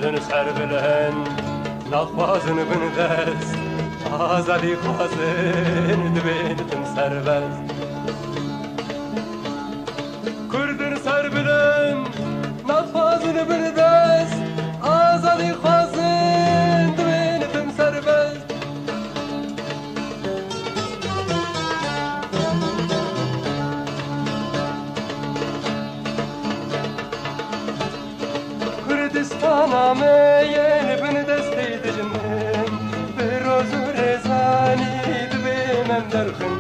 کردن سر بلند نخوازن بن دست آزادی خوازن دبینتن سر بست کردن سر بلند نخوازن بن دست آزادی خوازن دبینتن سر بست کردستانامه یه بن دستی دجنن به روز و رزانی دبینم درخن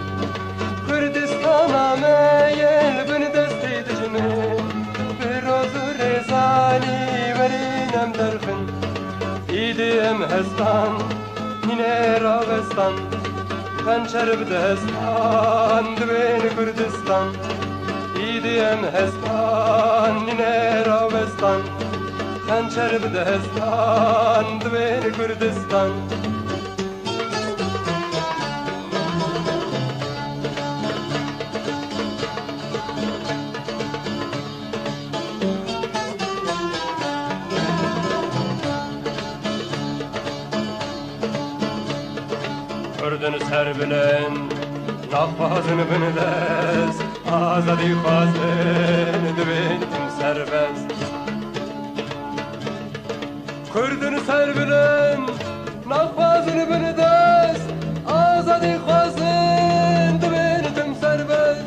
کردستانامه یه بن دستی دجنن به روز و رزانی ورینم درخن ایدیم هستان نینه راوستان خنچر بدهستان دبین کردستان ایدیم هستان نینه راوستان خنچر بدهستان دبین کردستان کردن سر بلند نخوازن بن دست آزادی خوازن دبینتن سر بست کردن سر بلند نخوازن بن دست آزادی خوازن دبینتن سر بست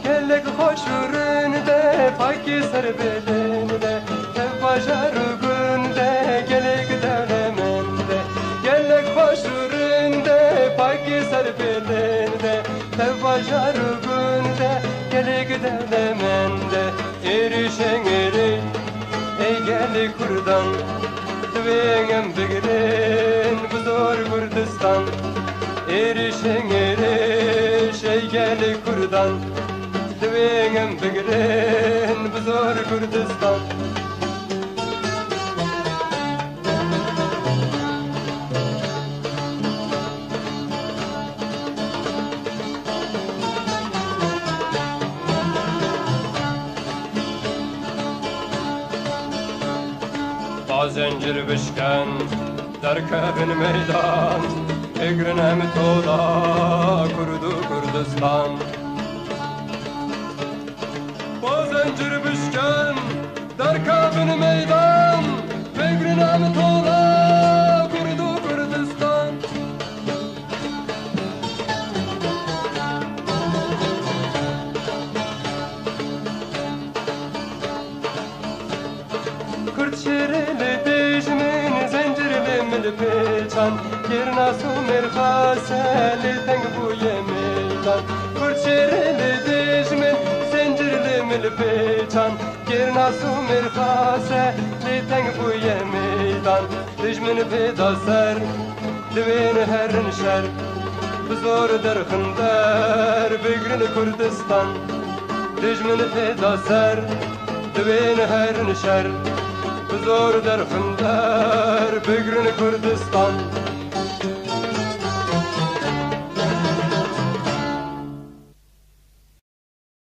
گلک خوشورن ده پاکی سر بلن ده تباجر گن ده گلک دلمن ده گلک خوشورن ده پاکی سر بلن ده تباجر گن ده گلک دلمن ده erişen eri ey geli kurdan dvengem bigrin bu zor Kurdistan erişen eri şey geli kurdan dvengem bigrin bu zor Kurdistan zincir bişken derkebin meydan egrinem toda kurdu Kurdistan ba zincir bişken derkebin meydan egrinem toda kurdu Kurdistan Kürt şerili dijmin zincirli milpeçan Girna su mirhaseli teng bu yemeytan Kürt şerili dijmin zincirli milpeçan Girna su mirhaseli teng bu yemeytan Dijmin peda ser divin herin şer Bizor derkhindar bigrin Kurdistan Dijmin peda ser divin herin şer Zor der Kurdistan